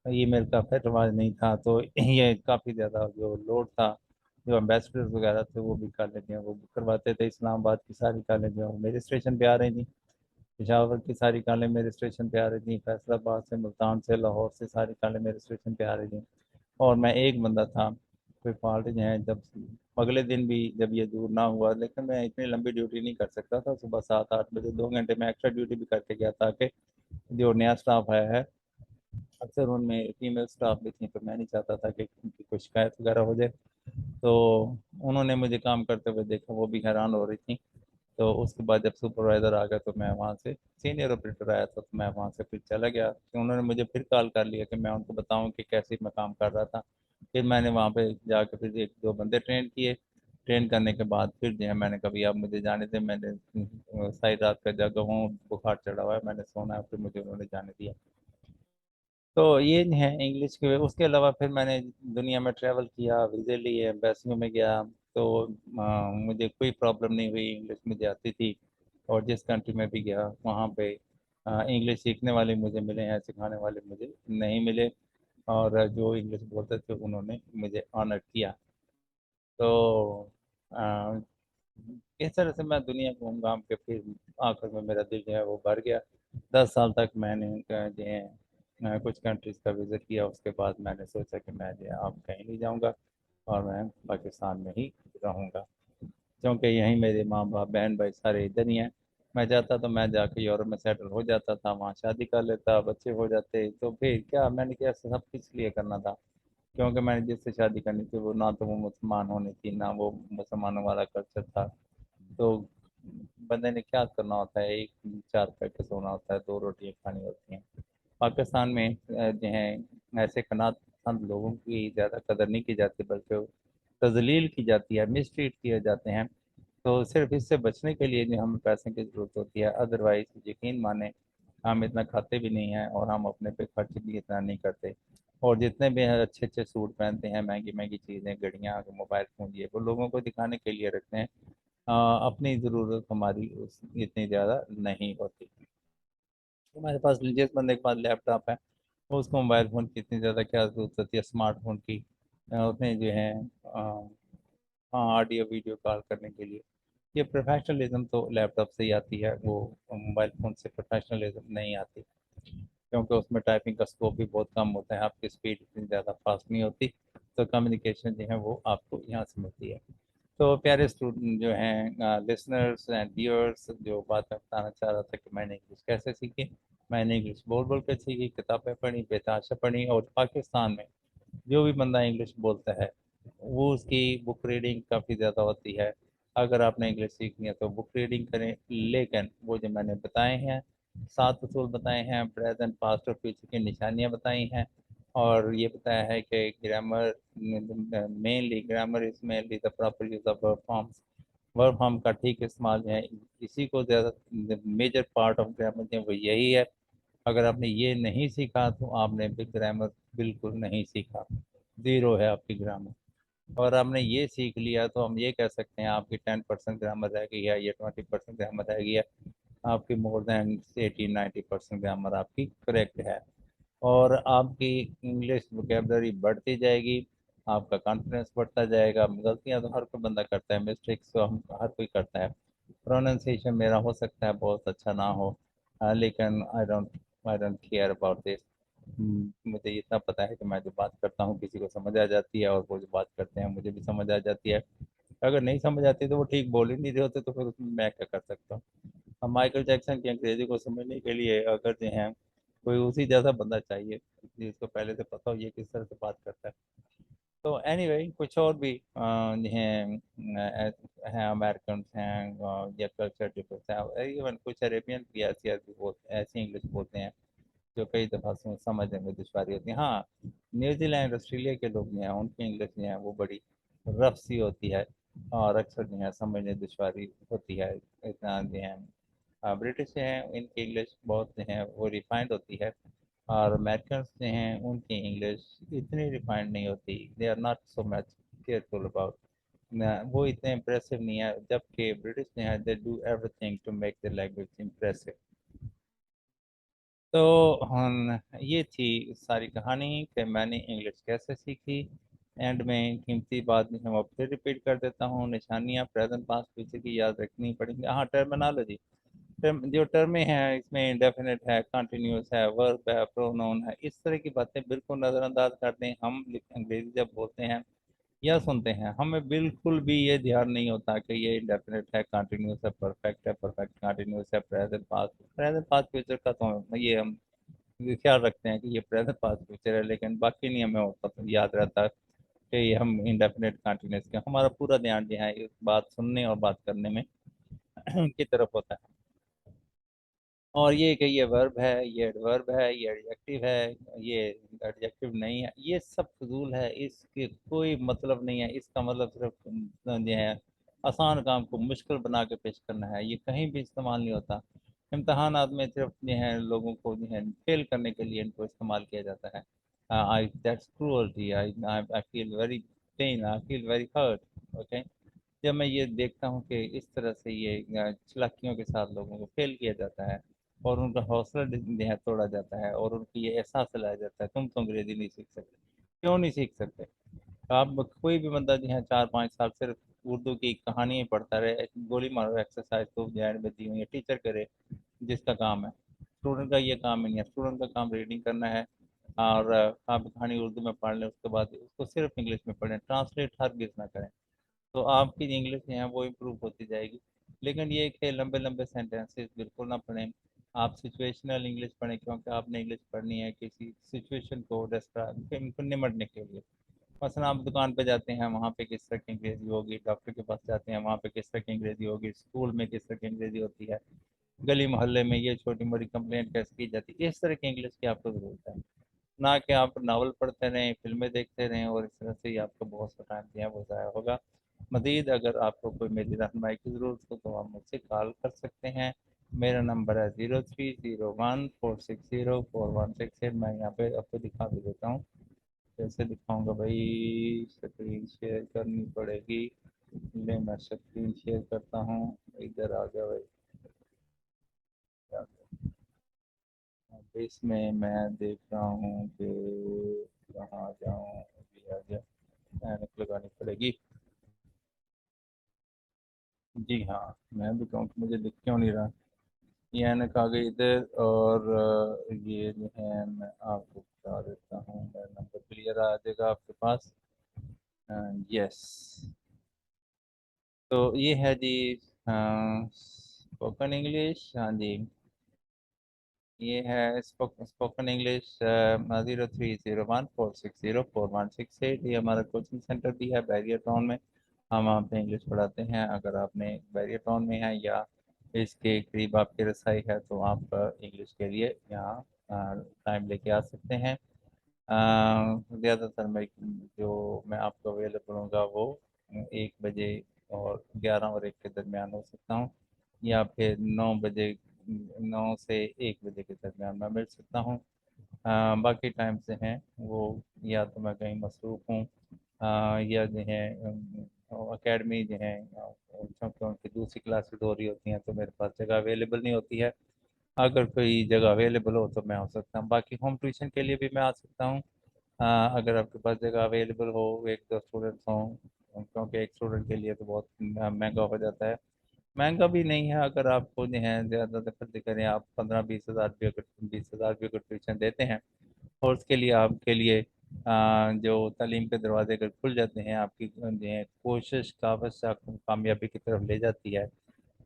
ای میل کا پھر رواج نہیں تھا، تو یہ کافی زیادہ جو لوڈ تھا، جو امبیسڈرز وغیرہ تھے وہ بھی کالیں جو ہیں وہ کرواتے تھے۔ اسلام آباد کی ساری کالیں جو ہیں وہ میرے اسٹیشن پہ آ رہی تھیں، پشاور کی ساری کالیں میرے اسٹیشن پہ آ رہی تھیں، فیصل آباد سے، ملتان سے، لاہور سے ساری کالیں میرے اسٹیشن پہ آ رہی تھیں، اور میں ایک بندہ تھا۔ کوئی فالٹ جو ہے جب اگلے دن بھی جب یہ دور نہ ہوا، لیکن میں اتنی لمبی ڈیوٹی نہیں کر سکتا تھا، صبح 7-8 بجے 2 گھنٹے میں ایکسٹرا ڈیوٹی بھی کر کے گیا، تاکہ جو نیا اسٹاف آیا ہے اکثر ان میں فیمیل اسٹاف بھی تھیں، تو میں نہیں چاہتا تھا کہ ان کی کوئی شکایت وغیرہ ہو جائے۔ تو انہوں نے مجھے کام کرتے ہوئے دیکھا، وہ بھی حیران ہو رہی تھیں۔ تو اس کے بعد جب سپروائزر آ گیا تو میں وہاں سے، سینئر آپریٹر آیا تھا تو میں وہاں سے پھر چلا گیا، کہ انہوں نے مجھے پھر کال کر لیا کہ میں ان کو بتاؤں کہ کیسے میں کام کر رہا تھا۔ پھر میں نے وہاں پہ جا کے پھر 1-2 بندے ٹرین کیے، ٹرین کرنے کے بعد پھر جو ہے میں نے کبھی اب مجھے جانے دیں، میں نے ساری رات کا جگہ ہوں، بخار چڑھا ہوا ہے، میں نے سونا ہے، پھر مجھے انہوں نے جانے دیا۔ تو یہ ہے انگلش کے۔ اس کے علاوہ پھر میں نے دنیا میں ٹریول کیا، ویزے لیے، ایمبیسیوں میں گیا، تو مجھے کوئی پرابلم نہیں ہوئی، انگلش مجھے آتی تھی، اور جس کنٹری میں بھی گیا وہاں پہ انگلش سیکھنے والے مجھے ملے ہیں، سکھانے والے مجھے نہیں ملے، اور جو انگلش بولتے تھے انہوں نے مجھے آنر کیا۔ تو آ، اس طرح سے میں دنیا گھوم گھام کے پھر آخر میں میرا دل جو ہے وہ بھر گیا۔ 10 سال تک میں نے جو ہے کچھ کنٹریز کا وزٹ کیا، اس کے بعد میں نے سوچا کہ میں جو ہے اب کہیں نہیں جاؤں گا، اور میں پاکستان میں ہی رہوں گا، کیونکہ یہیں میرے ماں باپ بہن بھائی سارے ادھر ہی ہیں۔ میں چاہتا تو میں جا کے یورپ میں سیٹل ہو جاتا تھا، وہاں شادی کر لیتا، بچے ہو جاتے، تو پھر کیا میں نے کیا سب کس لیے کرنا تھا، کیونکہ میں نے جس سے شادی کرنی تھی وہ نہ تو وہ مسلمان ہونی تھی، نہ وہ مسلمانوں والا کلچر تھا۔ تو بندے نے کیا کرنا ہوتا ہے، ایک چار پہ سونا ہوتا ہے، 2 روٹیاں کھانی ہوتی ہیں۔ پاکستان میں جو ہیں ایسے قناعت پسند لوگوں کی زیادہ قدر نہیں کی جاتی، بلکہ تذلیل کی جاتی ہے، مس ٹریٹ کیے جاتے ہیں۔ تو صرف اس سے بچنے کے لیے جو ہمیں پیسے کی ضرورت ہوتی ہے، ادروائز یقین مانیں ہم اتنا کھاتے بھی نہیں ہیں، اور ہم اپنے پہ خرچ بھی اتنا نہیں کرتے، اور جتنے بھی اچھے اچھے سوٹ پہنتے ہیں، مہنگی مہنگی چیزیں، گھڑیاں، موبائل فون، یہ وہ لوگوں کو دکھانے کے لیے رکھتے ہیں، اپنی ضرورت ہماری اتنی زیادہ نہیں ہوتی۔ ہمارے پاس جس بندے کے پاس لیپ ٹاپ ہے اس کو موبائل فون کی اتنی زیادہ کیا ضرورت ہوتی ہے، اسمارٹ فون کی، اس میں جو ہے ہاں آڈیو ویڈیو کال کرنے کے لیے۔ یہ پروفیشنلزم تو لیپ ٹاپ سے ہی آتی ہے، وہ موبائل فون سے پروفیشنلزم نہیں آتی، کیونکہ اس میں ٹائپنگ کا سکوپ بھی بہت کم ہوتا ہے، آپ کی اسپیڈ اتنی زیادہ فاسٹ نہیں ہوتی، تو کمیونیکیشن جو ہے وہ آپ کو یہاں سے ملتی ہے۔ تو پیارے اسٹوڈنٹ جو ہیں، لسنرس اینڈ ویورس، جو بات میں بتانا چاہ رہا تھا کہ میں نے انگلش کیسے سیکھی، میں نے انگلش بول بول کے سیکھی، کتابیں پڑھی، بےتحاشا پڑھی، اور پاکستان میں جو بھی بندہ انگلش بولتا ہے وہ اس کی بک ریڈنگ کافی زیادہ ہوتی ہے۔ اگر آپ نے انگلش سیکھنی ہے تو بک ریڈنگ کریں، لیکن وہ جو میں نے بتائے ہیں 7 اصول بتائے ہیں، پریزنٹ پاسٹ اور فیوچر کی نشانیاں بتائی ہیں، اور یہ بتایا ہے کہ grammar, mainly grammar is mainly the proper use of verb forms, verb form کا ٹھیک استعمال جو ہے اسی کو زیادہ میجر پارٹ آف گرامر جو ہے وہ یہی ہے۔ اگر آپ نے یہ نہیں سیکھا تو آپ نے گرامر بالکل نہیں سیکھا، زیرو ہے آپ کی گرامر۔ اور آپ نے یہ سیکھ لیا تو ہم یہ کہہ سکتے ہیں آپ کی 10% گرامر رہ گئی ہے، یا 20% گرامر رہ گئی ہے، آپ کی مور دین 80-90% گرامر آپ کی کریکٹ ہے، اور آپ کی انگلش ووکیبلری بڑھتی جائے گی، آپ کا کانفیڈنس بڑھتا جائے گا۔ غلطیاں تو ہر کوئی بندہ کرتا ہے، مسٹیکس تو ہم ہر کوئی کرتا ہے، پروننسیشن میرا ہو سکتا ہے بہت اچھا نہ ہو، لیکن I don't care about this. مجھے اتنا پتہ ہے کہ میں جو بات کرتا ہوں کسی کو سمجھ آ جاتی ہے، اور وہ جو بات کرتے ہیں مجھے بھی سمجھ آ جاتی ہے۔ اگر نہیں سمجھ آتی تو وہ ٹھیک بول ہی نہیں رہے ہوتے، تو پھر اس میں کیا کر سکتا ہوں۔ اب مائیکل جیکسن کی انگریزی کو سمجھنے کے لیے اگر جو ہیں کوئی اسی جیسا بندہ چاہیے جس کو پہلے سے پتہ ہو یہ کس طرح سے بات کرتا ہے۔ تو اینی وے کچھ اور بھی جو ہیں امیرکنس ہیں یا کلچر ڈفرینس ہیں، ایون کچھ عربین بھی ایسی انگلش بولتے ہیں جو کئی دفعہ سمجھنے میں دشواری ہوتی ہے. ہاں، نیوزی لینڈ آسٹریلیا کے لوگ جو ہیں ان کی انگلش جو ہے وہ بڑی رف سی ہوتی ہے اور اکثر جو ہے سمجھنے دشواری ہوتی ہے. اتنا جو ہے برٹش ہیں ان کی انگلش بہت جو ہے وہ ریفائنڈ ہوتی ہے، اور امیرکنس جو ہیں ان کی انگلش اتنی ریفائنڈ نہیں ہوتی. They are not so much careful about, وہ اتنے امپریسو نہیں ہے، جبکہ برٹش جو ہیں they do everything to make the language impressive. تو یہ تھی ساری کہانی کہ میں نے انگلش کیسے سیکھی. اینڈ میں قیمتی بات جو ہے وہ پھر ریپیٹ کر دیتا ہوں. نشانیاں پریزنٹ پاسٹ فیوچر کی یاد رکھنی پڑیں گی. ہاں، ٹرمینالوجی، جو ٹرمیں ہیں اس میں انڈیفینٹ ہے، کنٹینیوس ہے، ورب ہے، پرونون ہے، اس طرح کی باتیں بالکل نظر انداز کرتے ہیں ہم. انگریزی جب بولتے ہیں یا سنتے ہیں ہمیں بالکل بھی یہ دھیان نہیں ہوتا کہ یہ انڈیفینٹ ہے، کنٹینیوس ہے، پرفیکٹ ہے، پرفیکٹ کنٹینیوس ہے، پریزنٹ پاسٹ فیوچر کا تو یہ ہم خیال رکھتے ہیں کہ یہ پریزنٹ پاسٹ فیوچر ہے، لیکن باقی نہیں ہمیں ہوتا یاد رہتا کہ یہ ہم انڈیفینٹ کنٹینیوس کا. ہمارا پورا دھیان جو ہے اس بات سننے اور بات کرنے میں کی طرف ہوتا ہے. اور یہ کہ یہ ورب ہے، یہ ایڈورب ہے، یہ ایڈجیکٹو ہے، یہ ایڈجیکٹو نہیں ہے، یہ سب فضول ہے. اس کے کوئی مطلب نہیں ہے. اس کا مطلب صرف جو ہے آسان کام کو مشکل بنا کے پیش کرنا ہے. یہ کہیں بھی استعمال نہیں ہوتا. امتحانات میں صرف جو ہے لوگوں کو جو ہے فیل کرنے کے لیے ان کو استعمال کیا جاتا ہے. That's cruelty. I feel very pain. I feel very hurt. Okay. جب میں یہ دیکھتا ہوں کہ اس طرح سے یہ چلاکیوں کے ساتھ لوگوں کو فیل کیا جاتا ہے اور ان کا حوصلہ جو ہے توڑا جاتا ہے اور ان کی یہ احساس دلایا جاتا ہے تم تو انگریزی نہیں سیکھ سکتے. کیوں نہیں سیکھ سکتے؟ آپ کوئی بھی بندہ جو ہے 4-5 سال صرف اردو کی کہانی پڑھتا رہے، گولی مارو ایکسرسائز تو جائن میں دی ہوئی ہے، ٹیچر کرے جس کا کام ہے. اسٹوڈنٹ کا یہ کام نہیں ہے. اسٹوڈنٹ کا کام ریڈنگ کرنا ہے اور آپ کہانی اردو میں پڑھ لیں، اس کے بعد اس کو صرف انگلش میں پڑھیں، ٹرانسلیٹ ہرگز نہ کریں. تو آپ کی انگلش جو ہے وہ امپروو ہوتی جائے گی. لیکن یہ کہ لمبے لمبے سینٹینسز بالکل نہ پڑھیں. آپ سچویشنل انگلش پڑھیں کیونکہ آپ نے انگلش پڑھنی ہے کسی سچویشن کو ڈسکرائب کو نمٹنے کے لیے. مثلا آپ دکان پہ جاتے ہیں وہاں پہ کس طرح کی انگریزی ہوگی، ڈاکٹر کے پاس جاتے ہیں وہاں پہ کس طرح کی انگریزی ہوگی، اسکول میں کس طرح کی انگریزی ہوتی ہے، گلی محلے میں یہ چھوٹی موٹی کمپلینٹ کیسے کی جاتی ہے. اس طرح کی انگلش کی آپ کو ضرورت ہے، نہ کہ آپ ناول پڑھتے رہیں، فلمیں دیکھتے رہیں اور اس طرح سے ہی آپ کو بہت سا ٹائم جو ہے وہ ضائع ہوگا. مزید اگر آپ کو کوئی میری رہنمائی کی ضرورت ہو تو آپ مجھ سے کال کر سکتے ہیں. میرا نمبر ہے 0301460416. میں یہاں پہ آپ کو دکھا بھی دیتا ہوں. کیسے دکھاؤں گا بھائی؟ اسکرین شیئر کرنی پڑے گی. لے میں اسکرین شیئر کرتا ہوں. ادھر آ گیا بھائی. اب اس میں دیکھ رہا ہوں کہ کہاں جاؤں. ابھی آ گیا. اینک لگانی پڑے گی. جی ہاں، میں بھی کہوں کہ مجھے دکھ کیوں نہیں رہا. یہ اینک آ گئی ادھر اور یہ جو ہے میں آپ کو بتا دیتا ہوں. میرا نمبر کلیئر آ جائے گا آپ کے پاس. یس. تو یہ ہے جی اسپوکن انگلش. ہاں جی، یہ ہے اسپوکن انگلش 0301460416. یہ ہمارا کوچنگ سینٹر بھی ہے بیریا ٹاؤن میں. ہم وہاں پہ انگلش پڑھاتے ہیں. اگر آپ نے بیریا ٹاؤن میں ہے یا اس کے قریب آپ کی رسائی ہے تو آپ انگلش کے لیے یہاں ٹائم لے کے آ سکتے ہیں. زیادہ تر میں آپ کو اویلیبل ہوں گا وہ 1 بجے اور 11 اور 1 کے درمیان ہو سکتا ہوں، یا پھر 9 بجے 9 سے 1 بجے کے درمیان میں مل سکتا ہوں. باقی ٹائم سے ہیں وہ یا تو میں کہیں مصروف ہوں یا جو ہے اکیڈمی جو ہے چونکہ ان کی دوسری کلاسز ہو رہی ہوتی ہیں تو میرے پاس جگہ اویلیبل نہیں ہوتی ہے. اگر کوئی جگہ اویلیبل ہو تو میں آ سکتا ہوں. باقی ہوم ٹیوشن کے لیے بھی میں آ سکتا ہوں اگر آپ کے پاس جگہ اویلیبل ہو، 1-2 اسٹوڈنٹس ہوں، کیونکہ ایک اسٹوڈنٹ کے لیے تو بہت مہنگا ہو جاتا ہے. مہنگا بھی نہیں ہے اگر آپ کو جو ہے زیادہ خرچ کریں. آپ 15-20 ہزار بھی اگر 20 ہزار بھی اگر ٹیوشن دیتے ہیں اور اس کے لیے آپ کے لیے جو تعلیم کے دروازے اگر کھل جاتے ہیں، آپ کی جو ہے کوشش کاوش آپ کو کامیابی کی طرف لے جاتی ہے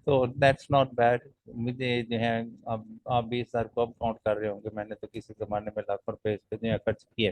تو دیٹس ناٹ بیڈ. مجھے جو ہے اب آپ 20 ہزار کو اب کاؤنٹ کر رہے ہوں گے، میں نے تو کسی زمانے میں لاکھوں روپے اس پہ جو ہے خرچ کیے.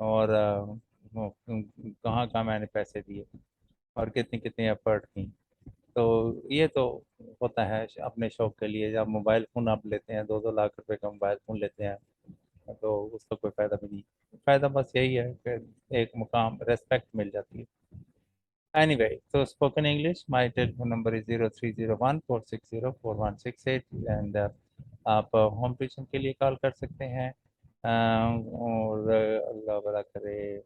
اور کہاں کہاں میں نے پیسے دیے اور کتنی کتنی ایفرٹ کی. تو یہ تو ہوتا ہے اپنے شوق کے لیے. جب موبائل فون آپ لیتے ہیں 2-2 لاکھ روپے کا موبائل فون لیتے ہیں تو اس کا کوئی فائدہ بھی نہیں. فائدہ بس یہی ہے کہ ایک مقام ریسپیکٹ مل جاتی ہے. Anyway, so spoken English, my telephone number is 0301-460-4168 and آپ ہوم ٹیوشن کے لیے کال کر سکتے ہیں اور اللہ بڑا کرے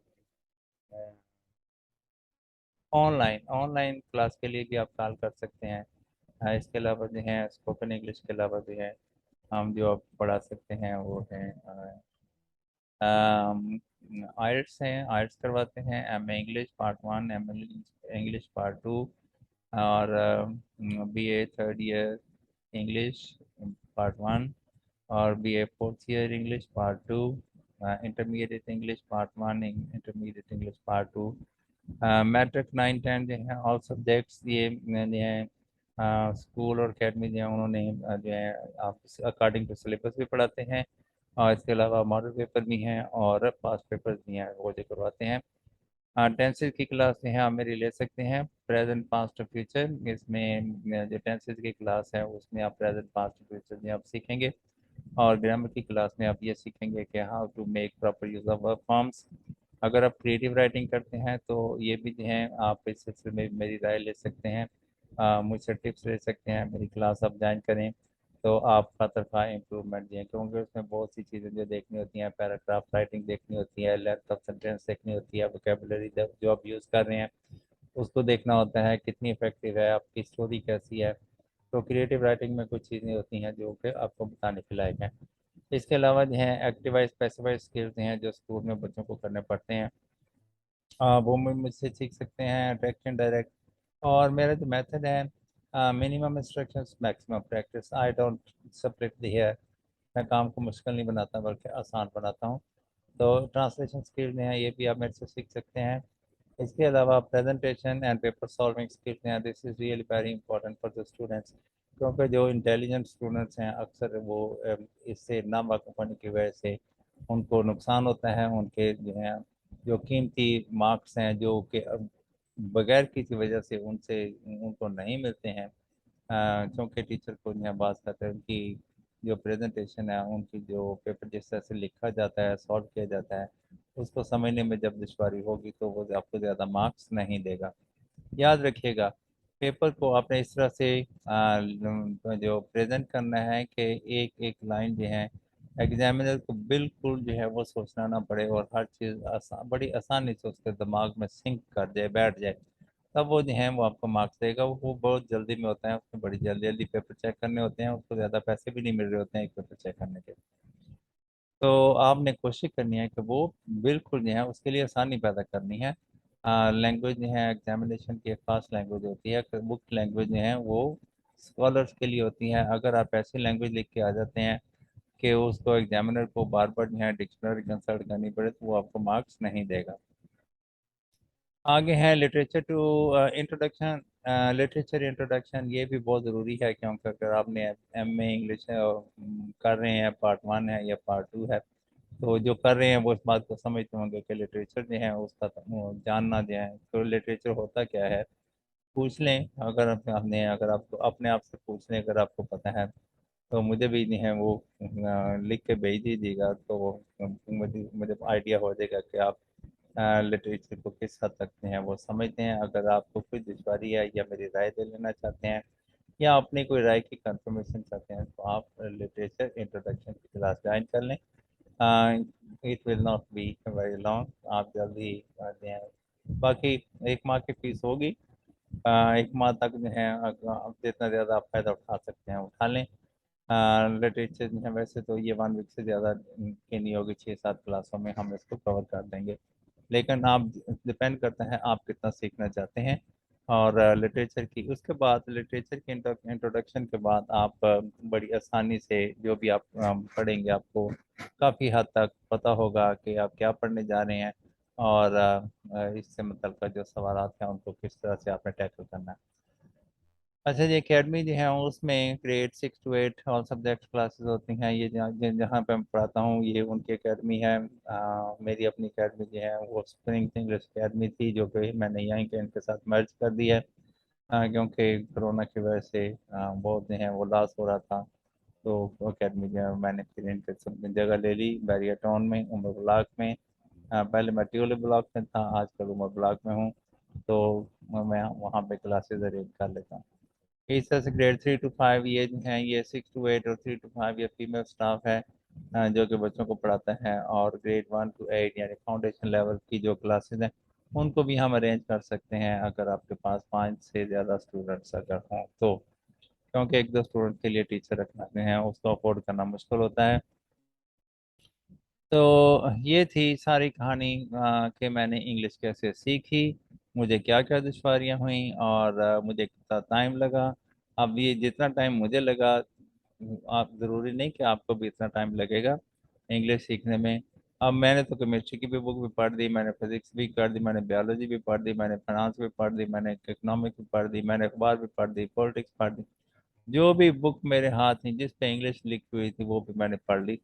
آن لائن کلاس کے لیے بھی آپ کال کر سکتے ہیں. اس کے علاوہ جو ہیں اسپوکن انگلش کے علاوہ جو ہے ہم جو آپ پڑھا سکتے ہیں وہ ہیں آئلٹس ہیں. آئلٹس کرواتے ہیں. M A English part 1, M A English part 2 اور B A 3rd year English part 1 اور B A 4th year English part 2, intermediate English part 1, intermediate English part 2, matric 9-10 جو ہیں آل سبجیکٹس. یہ جو ہیں اسکول اور اکیڈمی جو ہیں انہوں نے جو ہے اکارڈنگ ٹو سلیبس بھی پڑھاتے ہیں اور اس کے علاوہ ماڈل پیپر بھی ہیں اور پاس پیپر بھی ہیں وہ جو کرواتے ہیں. ٹینسز کی کلاس جو ہے آپ میری لے سکتے ہیں پریزنٹ پاسٹ اور فیوچر. اس میں جو ٹینسز کی کلاس ہے اس میں آپ پریزنٹ پاسٹ اور فیوچر میں آپ سیکھیں گے اور گرامر کی کلاس میں آپ یہ سیکھیں گے کہ how to make proper use of verb forms. اگر آپ کریٹیو رائٹنگ کرتے ہیں تو یہ بھی جو ہیں آپ اس سلسلے میں میری رائے لے سکتے ہیں, مجھ سے ٹپس لے سکتے ہیں. میری کلاس آپ جوائن کریں تو آپ خاطر خواہ امپرومنٹ دیں کیونکہ اس میں بہت سی چیزیں جو دیکھنی ہوتی ہیں. پیراگراف رائٹنگ دیکھنی ہوتی ہے, لینتھ آف سینٹینس دیکھنی ہوتی ہے, ووکیبلری جو آپ یوز کر رہے ہیں اس کو دیکھنا ہوتا ہے, کتنی افیکٹو ہے, آپ کی اسٹوری کیسی ہے. تو کریٹیو رائٹنگ میں کچھ چیزیں ہوتی ہیں جو کہ آپ کو بتانے کے لائق ہیں. اس کے علاوہ جو ہیں ایکٹیوائز اسپیسیفائز اسکلز ہیں جو اسکول میں بچوں کو کرنے پڑتے ہیں وہ مجھ سے سیکھ سکتے ہیں ڈائریکٹ اینڈ ڈائریکٹ. اور میرا جو میتھڈ ہے minimum instructions maximum practice. I don't split the ہے. میں کام کو مشکل نہیں بناتا بلکہ آسان بناتا ہوں. تو ٹرانسلیشن اسکلز ہیں یہ بھی آپ میرے سے سیکھ سکتے ہیں. اس کے علاوہ presentation and paper solving skills ہیں. This is really very important for the students کیونکہ جو انٹیلیجنٹ اسٹوڈنٹس ہیں اکثر وہ اس سے ناواقف ہونے کی وجہ سے ان کو نقصان ہوتا ہے. ان کے جو ہیں جو قیمتی مارکس ہیں جو کہ بغیر کسی وجہ سے ان کو نہیں ملتے ہیں کیونکہ ٹیچر کو جو ہے بعض کرتے ہیں ان کی جو پریزنٹیشن ہے ان کی جو پیپر جس طرح سے لکھا جاتا ہے سالو کیا جاتا ہے اس کو سمجھنے میں جب دشواری ہوگی تو وہ آپ کو زیادہ مارکس نہیں دے گا. یاد رکھیے گا پیپر کو آپ نے اس طرح سے جو پریزنٹ کرنا ہے کہ ایک ایک لائن جو ہے ایگزامینر کو بالکل جو ہے وہ سوچنا نہ پڑے اور ہر چیز بڑی آسانی سے اس کے دماغ میں سنک کر جائے, بیٹھ جائے. تب وہ جو ہیں وہ آپ کو مارکس دے گا. وہ بہت جلدی میں ہوتا ہے, اس میں بڑی جلدی جلدی پیپر چیک کرنے ہوتے ہیں, اس کو زیادہ پیسے بھی نہیں مل رہے ہوتے ہیں ایک پیپر چیک کرنے کے. تو آپ نے کوشش کرنی ہے کہ وہ بالکل جو ہے اس کے لیے آسانی پیدا کرنی ہے. لینگویج جو ہے ایگزامینیشن کی ایک خاص لینگویج ہوتی ہے. بک لینگویج جو ہیں وہ اسکالرس کے لیے ہوتی ہیں. اگر آپ ایسی لینگویج لکھ کے آ جاتے ہیں کہ اس کو ایگزامینر کو بار بار جو ہے ڈکشنری کنسلٹ کرنی پڑے تو وہ آپ کو مارکس نہیں دے گا. آگے ہیں literature to introduction. Literature introduction یہ بھی بہت ضروری ہے کیونکہ اگر آپ نے ایم اے انگلش کر رہے ہیں پارٹ 1 ہے یا پارٹ 2 ہے تو جو کر رہے ہیں وہ اس بات کو سمجھتے ہوں گے کہ لٹریچر جو ہے اس کا جاننا جو ہے تو لٹریچر ہوتا کیا ہے پوچھ لیں. اگر آپ کو اپنے آپ سے پوچھ لیں اگر آپ کو پتہ ہے تو مجھے بھی جو ہے وہ لکھ کے بھیج دیجیے گا تو مجھے آئیڈیا ہو جائے گا کہ آپ لٹریچر کو کس حد تک جو ہیں وہ سمجھتے ہیں. اگر آپ کو کوئی دشواری ہے یا میری رائے دے لینا چاہتے ہیں یا اپنی کوئی رائے کی کنفرمیشن چاہتے ہیں تو آپ لٹریچر انٹروڈکشن کی کلاس جوائن کر لیں. It will not be very long. آپ جلدی جو ہیں باقی 1 ماہ کی فیس ہوگی. 1 ماہ تک جو ہے جتنا زیادہ آپ فائدہ اٹھا سکتے ہیں اٹھا لیں. لٹریچر جو ہے ویسے تو یہ 1 ویک سے زیادہ کی نہیں ہوگی, 6-7 کلاسوں میں ہم اس کو کور کر دیں گے. لیکن آپ ڈپینڈ کرتا ہے آپ کتنا سیکھنا چاہتے ہیں. اور لٹریچر کی اس کے بعد لٹریچر کی انٹروڈکشن کے بعد آپ بڑی آسانی سے جو بھی آپ پڑھیں گے آپ کو کافی حد تک پتہ ہوگا کہ آپ کیا پڑھنے جا رہے ہیں اور اس سے متعلقہ جو سوالات ہیں ان کو کس طرح سے آپ نے ٹیکل کرنا ہے. اچھا جی، اکیڈمی جو ہے اس میں grade 6 to 8 all subject classes ہوتی ہیں. یہ جہاں پہ میں پڑھاتا ہوں یہ ان کی اکیڈمی ہے. میری اپنی اکیڈمی جو ہے وہ اسپرنگ انگلش اکیڈمی تھی، جو کہ میں نے یہیں کے ان کے ساتھ مرج کر دی ہے، کیونکہ کرونا کی وجہ سے بہت جو ہے وہ لاس ہو رہا تھا. تو اکیڈمی جو ہے میں نے پھر ان کے سب میں جگہ لے لی، بیریا ٹاؤن میں، عمر بلاک میں. پہلے میں ٹیولے بلاک میں تھا، آج کل عمر بلاک میں ہوں. تو میں وہاں پہ کلاسز ارینج کر لیتا ہوں. اس طرح سے گریڈ 3 to 5 یہ جو ہیں، یہ 6 to 8 اور 3 to 5 یہ فیمیل اسٹاف ہے جو کہ بچوں کو پڑھاتا ہے. اور گریڈ 1 to 8 یعنی فاؤنڈیشن لیول کی جو کلاسز ہیں ان کو بھی ہم ارینج کر سکتے ہیں اگر آپ کے پاس 5 سے زیادہ اسٹوڈنٹس اگر ہوں تو، کیونکہ ایک دو اسٹوڈنٹ کے لیے ٹیچر رکھنا جو ہے اس کو افورڈ کرنا مشکل ہوتا ہے. تو یہ تھی ساری کہانی کہ میں نے انگلش کیسے سیکھی، مجھے کیا کیا دشواریاں ہوئیں اور مجھے کتنا ٹائم لگا. اب یہ جتنا ٹائم مجھے لگا، آپ ضروری نہیں کہ آپ کو بھی اتنا ٹائم لگے گا انگلش سیکھنے میں. اب میں نے تو کیمسٹری کی بھی بک بھی پڑھ دی، میں نے فزکس بھی کر دی، میں نے بیولوجی بھی پڑھ دی، میں نے فائنانس بھی پڑھ دی، میں نے اکنامکس بھی پڑھ دی، میں نے اخبار بھی پڑھ دی، پولیٹکس پڑھ دی. جو بھی بک میرے ہاتھ میں جس پہ انگلش لکھی ہوئی تھی وہ بھی میں نے پڑھ لی.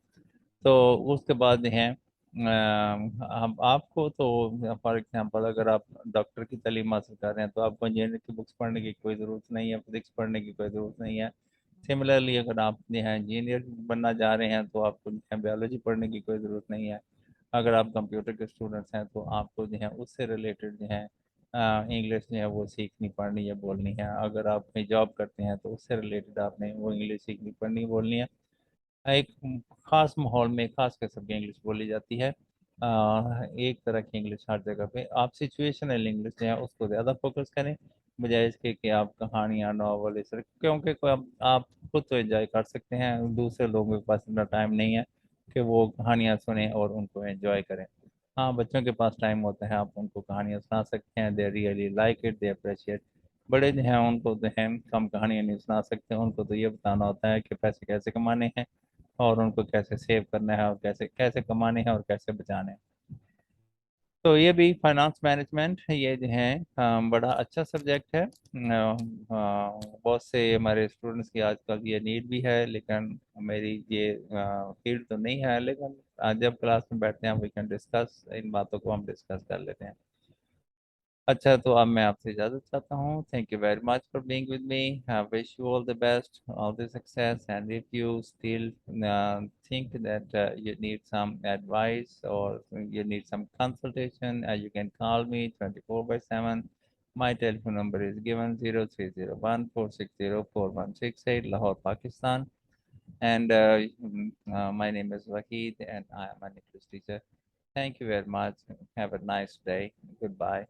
تو اس کے بعد جو ہیں آپ کو تو فار ایگزامپل اگر آپ ڈاکٹر کی تعلیم حاصل کر رہے ہیں تو آپ کو انجینئر کی بکس پڑھنے کی کوئی ضرورت نہیں ہے، فزکس پڑھنے کی کوئی ضرورت نہیں ہے. سملرلی اگر آپ جو ہے انجینئر بننا جا رہے ہیں تو آپ کو بیولوجی پڑھنے کی کوئی ضرورت نہیں ہے. اگر آپ کمپیوٹر کے اسٹوڈنٹس ہیں تو آپ کو جو ہے اس سے ریلیٹڈ جو ہے انگلش جو ہے وہ سیکھنی پڑھنی یا بولنی ہے. اگر آپ کہیں جاب کرتے ہیں تو اس سے ریلیٹڈ آپ نے وہ انگلش سیکھنی پڑھنی بولنی ہے. ایک خاص ماحول میں خاص قسم کی انگلش بولی جاتی ہے. ایک طرح کی انگلش ہر جگہ پہ. آپ سچویشنل انگلش جو ہے اس کو زیادہ فوکس کریں بجائے اس کے کہ آپ کہانیاں ناول اس طرح، کیونکہ آپ خود تو انجوائے کر سکتے ہیں، دوسرے لوگوں کے پاس اتنا ٹائم نہیں ہے کہ وہ کہانیاں سنیں اور ان کو انجوائے کریں. ہاں بچوں کے پاس ٹائم ہوتا ہے، آپ ان کو کہانیاں سنا سکتے ہیں، they really like it, they appreciate. بڑے جو ہیں ان کو جو ہے کم کہانیاں نہیں سنا سکتے، ان کو تو یہ بتانا ہوتا ہے کہ پیسے کیسے کمانے ہیں اور ان کو کیسے سیو کرنا ہے اور کیسے کیسے کمانے ہیں اور کیسے بچانے ہیں. تو یہ بھی فائنانس مینجمنٹ یہ جو ہے بڑا اچھا سبجیکٹ ہے. بہت سے ہمارے اسٹوڈنٹس کی آج کل یہ نیڈ بھی ہے، لیکن میری یہ فیلڈ تو نہیں ہے. لیکن جب کلاس میں بیٹھتے ہیں وی کین ڈسکس، ان باتوں کو ہم ڈسکس کر لیتے ہیں. اچھا تو اب میں آپ سے اجازت چاہتا ہوں. Thank you very much for being with me. Wish you all the best, all the success. And if you still think that you need some advice or you need some consultation, you can call me 24/7. My telephone number is given 0301 460 4168, Lahore, Pakistan. And my name is Wahid and I am an English teacher. Thank you very much. Have a nice day. Goodbye.